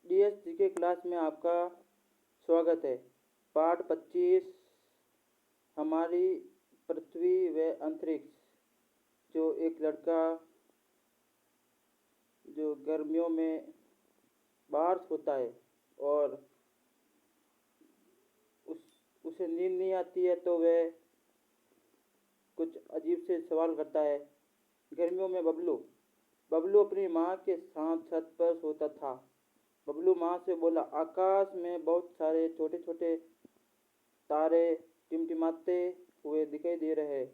DS GK class में आपका स्वागत है। पाठ 25 हमारी पृथ्वी व अंतरिक्ष। जो एक लड़का जो गर्मियों में बाहर सोता है और उसे नींद नहीं आती है तो वह कुछ अजीब से सवाल करता है। गर्मियों में बबलू अपनी माँ के साथ छत पर सोता था। बबलू माँ से बोला, आकाश में बहुत सारे छोटे छोटे तारे टिमटिमाते हुए दिखाई दे रहे हैं।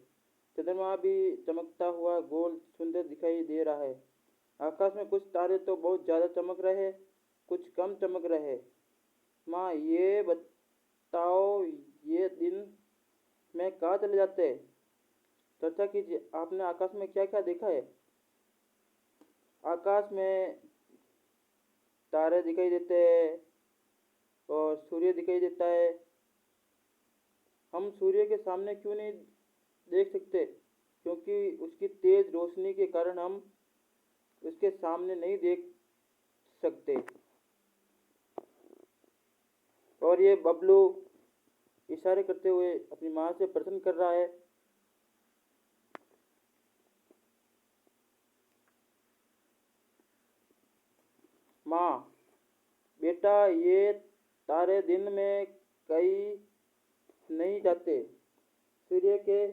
चंद्रमा भी चमकता हुआ गोल सुंदर दिखाई दे रहा है। आकाश में कुछ तारे तो बहुत ज़्यादा चमक रहे, कुछ कम चमक रहे। माँ, ये बताओ, ये दिन में कहाँ चले जाते हैं? चर्चा कीजिए, आपने आकाश में क्या क्या देखा है? आकाश में तारे दिखाई देते हैं और सूर्य दिखाई देता है। हम सूर्य के सामने क्यों नहीं देख सकते? क्योंकि उसकी तेज रोशनी के कारण हम उसके सामने नहीं देख सकते। और ये बबलू इशारे करते हुए अपनी माँ से प्रश्न कर रहा है। माँ, बेटा, ये तारे दिन में कई नहीं जाते। सूर्य के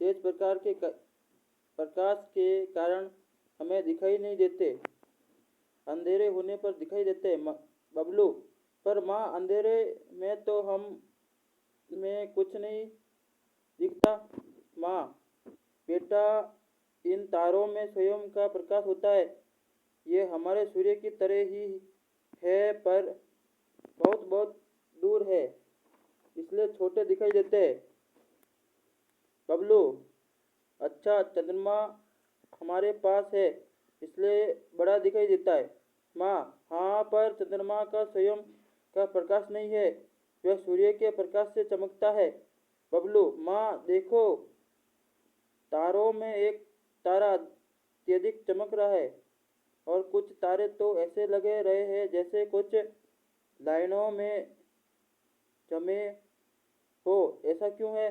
तेज प्रकाश के कारण हमें दिखाई नहीं देते। अंधेरे होने पर दिखाई देते बबलू। पर माँ, अंधेरे में तो हम में कुछ नहीं दिखता। माँ, बेटा, इन तारों में स्वयं का प्रकाश होता है। ये हमारे सूर्य की तरह ही है, पर बहुत बहुत दूर है, इसलिए छोटे दिखाई देते हैं। बबलू, अच्छा, चंद्रमा हमारे पास है इसलिए बड़ा दिखाई देता है। माँ, हाँ, पर चंद्रमा का स्वयं का प्रकाश नहीं है, वह सूर्य के प्रकाश से चमकता है। बबलू, माँ देखो, तारों में एक तारा अत्यधिक चमक रहा है और कुछ तारे तो ऐसे लगे रहे हैं जैसे कुछ लाइनों में जमे हो। ऐसा क्यों है?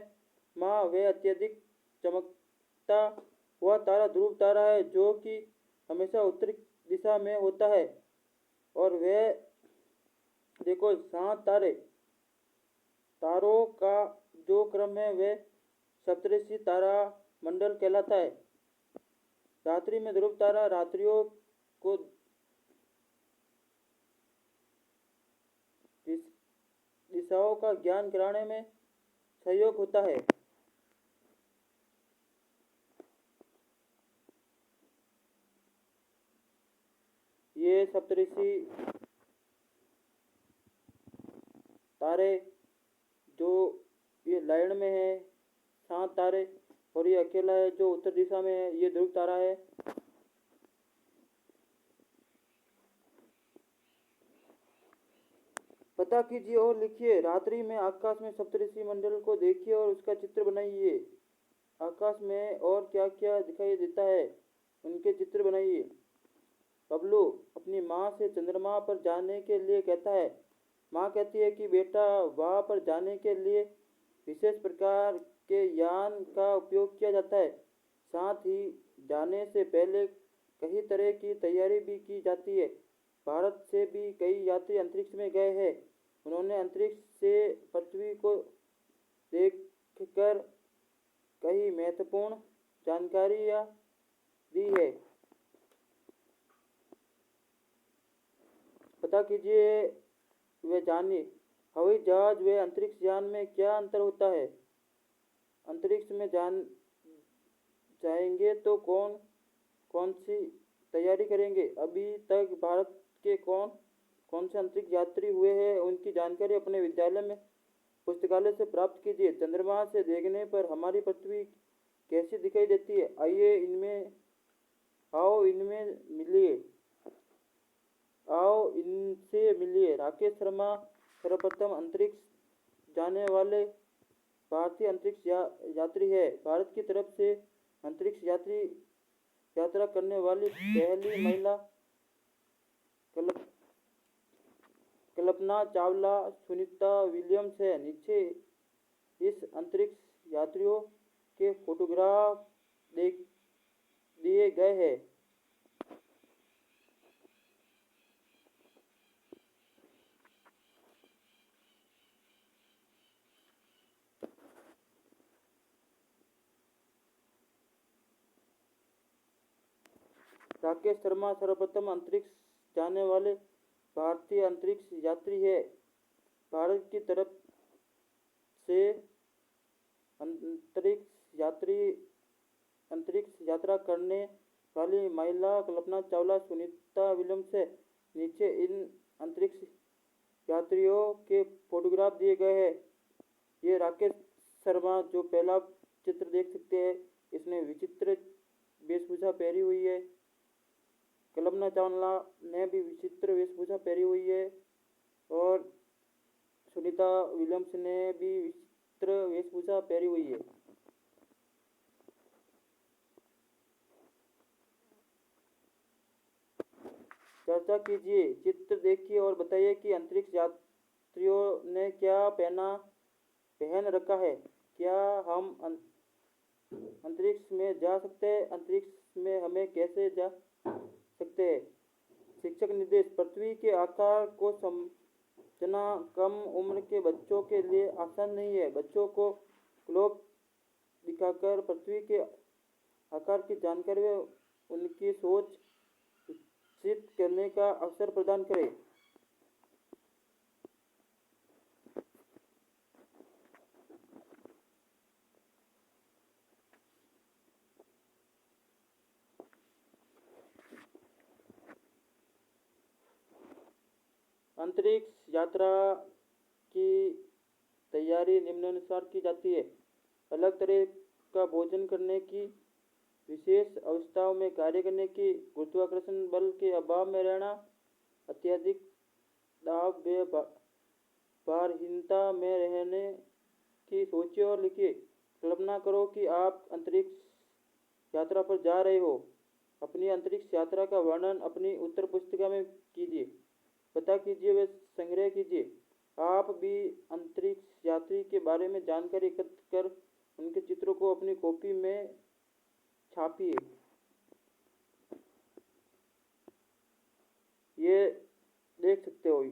माँ, वह अत्यधिक चमकता हुआ तारा ध्रुव तारा है, जो कि हमेशा उत्तरी दिशा में होता है। और वह देखो, 7 तारे। तारों का जो क्रम है वह सप्तऋषि तारा मंडल कहलाता है। रात्रि में ध्रुव तारा रात्रियों को दिशाओं का ज्ञान कराने में सहयोग होता है। ये सप्तऋषि तारे जो ये लाइन में है, 7 तारे, और ये अकेला है जो उत्तर दिशा में है, ये ध्रुव तारा है। पता कीजिए और लिखिए। रात्रि में आकाश में सप्तऋषि मंडल को देखिए और उसका चित्र बनाइए। आकाश में और क्या क्या दिखाई देता है, उनके चित्र बनाइए। बबलू अपनी माँ से चंद्रमा पर जाने के लिए कहता है। माँ कहती है कि बेटा, वहाँ पर जाने के लिए विशेष प्रकार के यान का उपयोग किया जाता है। साथ ही जाने से पहले कई तरह की तैयारी भी की जाती है। भारत से भी कई यात्री अंतरिक्ष में गए हैं। उन्होंने अंतरिक्ष से पृथ्वी को देखकर कई महत्वपूर्ण जानकारियाँ दी है। पता कीजिए वे जानिए, हवाई जहाज व अंतरिक्ष यान में क्या अंतर होता है? अंतरिक्ष में जाएंगे तो कौन कौन सी तैयारी करेंगे? अभी तक भारत के कौन कौन से अंतरिक्ष यात्री हुए हैं, उनकी जानकारी अपने विद्यालय में पुस्तकालय से प्राप्त कीजिए। चंद्रमा से देखने पर हमारी पृथ्वी कैसी दिखाई देती है? आइए इनसे मिलिए। राकेश शर्मा सर्वप्रथम अंतरिक्ष जाने वाले भारतीय अंतरिक्ष यात्री है। भारत की तरफ से अंतरिक्ष यात्री यात्रा करने वाली पहली महिला कल्प कल्पना चावला सुनीता विलियम्स है। नीचे इस अंतरिक्ष यात्रियों के फोटोग्राफ दिए गए हैं। राकेश शर्मा सर्वप्रथम अंतरिक्ष जाने वाले भारतीय अंतरिक्ष यात्री है। भारत की तरफ से अंतरिक्ष यात्रा करने वाली महिला कल्पना चावला सुनीता विलियम्स है। नीचे इन अंतरिक्ष यात्रियों के फोटोग्राफ दिए गए हैं। ये राकेश शर्मा जो पहला चित्र देख सकते हैं, इसने विचित्र वेशभूषा पहनी हुई है। कल्पना चावला ने भी विचित्र वेशभूषा पहनी हुई है और सुनीता विलियम्स ने भी विचित्र वेशभूषा पहनी हुई है। चर्चा कीजिए, चित्र देखिए और बताइए कि अंतरिक्ष यात्रियों ने क्या पहन रखा है। क्या हम अंतरिक्ष में जा सकते हैं? अंतरिक्ष में हमें कैसे जा सकते हैं? शिक्षक निर्देश, पृथ्वी के आकार को समझना कम उम्र के बच्चों के लिए आसान नहीं है। बच्चों को ग्लोब दिखाकर पृथ्वी के आकार की जानकारी व उनकी सोच विकसित करने का अवसर प्रदान करें। अंतरिक्ष यात्रा की तैयारी निम्नानुसार की जाती है। अलग तरह का भोजन करने की, विशेष अवस्थाओं में कार्य करने की, गुरुत्वाकर्षण बल के अभाव में रहना, अत्यधिक दाब व भारहीनता में रहने की सोचिए और लिखिए। कल्पना करो कि आप अंतरिक्ष यात्रा पर जा रहे हो। अपनी अंतरिक्ष यात्रा का वर्णन अपनी उत्तर पुस्तिका में कीजिए। पता कीजिए व संग्रह कीजिए। आप भी अंतरिक्ष यात्री के बारे में जानकारी एकत्र कर उनके चित्रों को अपनी कॉपी में छापिए। ये देख सकते हो,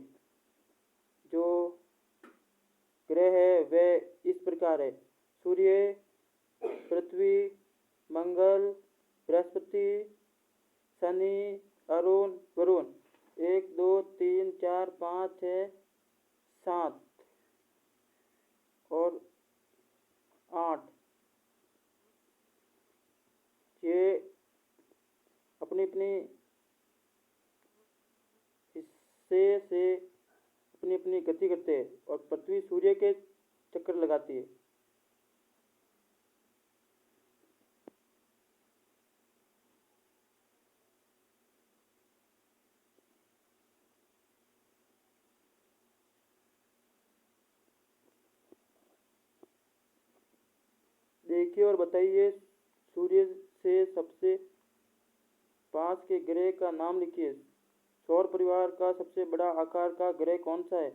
जो ग्रह है वे इस प्रकार है: सूर्य, पृथ्वी, मंगल, बृहस्पति, शनि, अरुण, वरुण। 1 2 3 4 5 6 7 और 8। ये अपनी अपनी हिस्से से अपनी अपनी गति करते हैं और पृथ्वी सूर्य के चक्कर लगाती है। देखिए और बताइए, सूर्य से सबसे पास के ग्रह का नाम लिखिए। सौर परिवार का सबसे बड़ा आकार का ग्रह कौन सा है?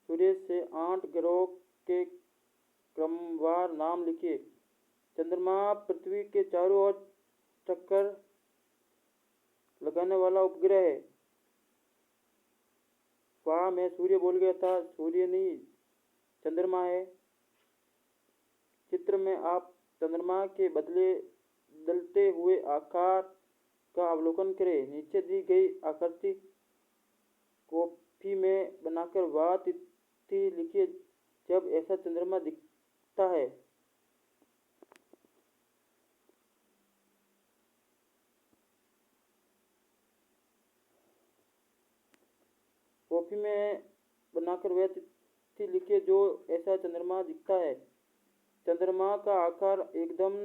सूर्य से 8 ग्रहों के क्रमवार नाम लिखिए। चंद्रमा पृथ्वी के चारों ओर चक्कर लगाने वाला उपग्रह है। वाह, मैं सूर्य बोल गया था, सूर्य नहीं चंद्रमा है। चित्र में आप चंद्रमा के बदलते हुए आकार का अवलोकन करें। नीचे दी गई आकृति कॉपी में बनाकर वह तिथि लिखिए जब ऐसा चंद्रमा दिखता है। कॉपी में बनाकर वह तिथि लिखिए जो ऐसा चंद्रमा दिखता है। चंद्रमा का आकार एकम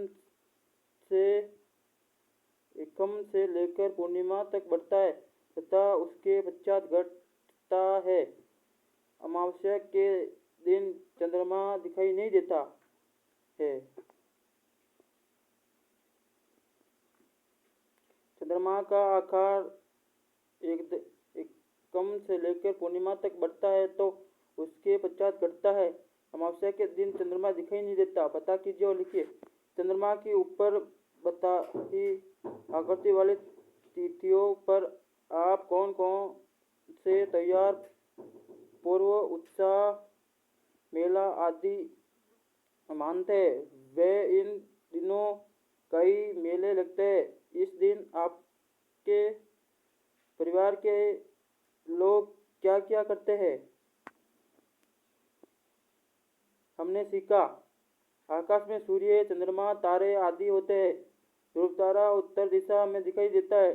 से लेकर पूर्णिमा तक बढ़ता है तथा उसके पश्चात घटता है। अमावस्या के दिन चंद्रमा दिखाई नहीं देता है। चंद्रमा का आकार एक कम से लेकर पूर्णिमा तक बढ़ता है तो उसके पश्चात घटता है। अमावस्या के दिन चंद्रमा दिखाई नहीं देता। पता कीजिए और लिखिए। चंद्रमा के ऊपर बताई आकृति वाली तिथियों पर आप कौन कौन से त्योहार, पूर्व उत्साह, मेला आदि मानते हैं? वे इन दिनों कई मेले लगते हैं। इस दिन आपके परिवार के लोग क्या क्या करते हैं? हमने सीखा। आकाश में सूर्य, चंद्रमा, तारे आदि होते हैं। ध्रुव तारा उत्तर दिशा में दिखाई देता है।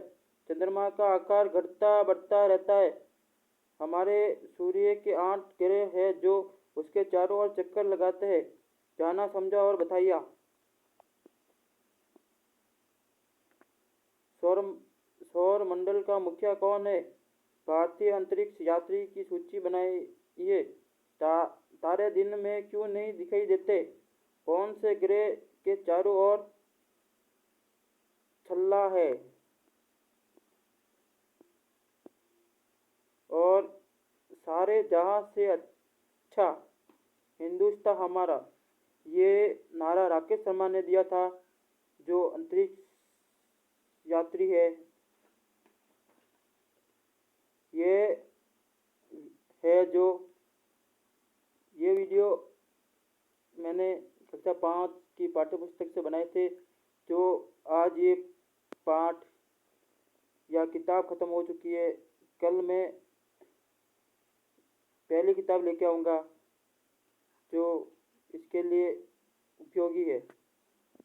चंद्रमा का आकार घटता बढ़ता रहता है। हमारे सूर्य के 8 ग्रह हैं जो उसके चारों ओर चक्कर लगाते हैं। जाना समझा और बताइए। सौर मंडल का मुखिया कौन है? भारतीय अंतरिक्ष यात्री की सूची बनाइए। तारे दिन में क्यों नहीं दिखाई देते? कौन से ग्रह के चारों ओर छल्ला है? और सारे जहां से अच्छा हिंदुस्तान हमारा, ये नारा राकेश शर्मा ने दिया था, जो अंतरिक्ष यात्री है। ये है जो ये वीडियो मैंने कक्षा 5 की पाठ्यपुस्तक से बनाए थे। जो आज ये पाठ या किताब ख़त्म हो चुकी है। कल मैं पहली किताब लेके आऊँगा जो इसके लिए उपयोगी है।